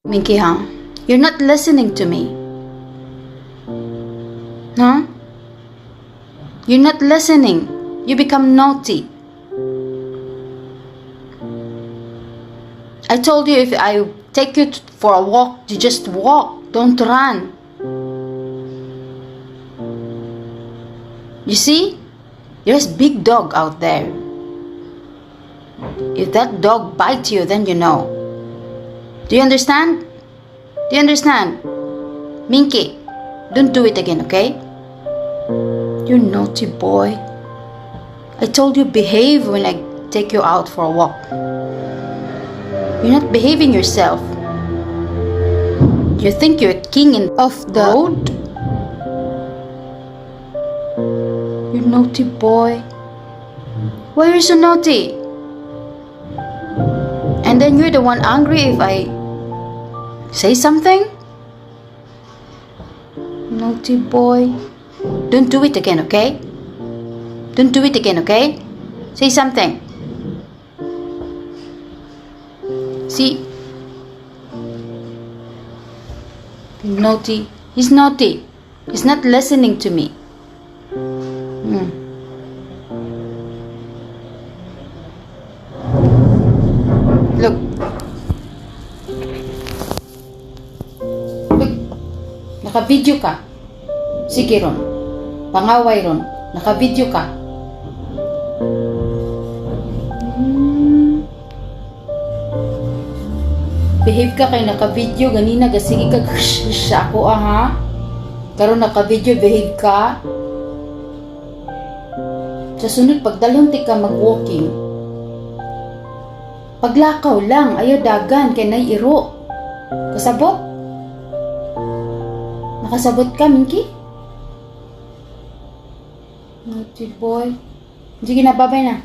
Minky, huh? You're not listening to me. Huh? You're not listening. You become naughty. I told you if I take you for a walk, you just walk. Don't run. You see? There's big dog out there. If that dog bites you, then you know. Do you understand? Do you understand? Minky, don't do it again, okay? You naughty boy. I told you behave when I take you out for a walk. You're not behaving yourself. You think you're king of the road? You naughty boy. Why are you so naughty? And then you're the one angry if I say something? Naughty boy. Don't do it again, okay? Don't do it again, okay? Say something. See? Naughty. He's naughty. He's not listening to me. Look. Look. Naka-video ka. Sige ron. Pangaway ron. Naka-video ka. Behave ka kay naka-video. Ganina gasige ka sa ako ha. Karon naka-video, behave ka. Sa sunod, pagdalon ti ka mag-walking. Paglakaw lang, ayaw dagan, kay nai-iro. Kasabot? Nakasabot ka, Minky? Naughty boy. Sige na, babay na.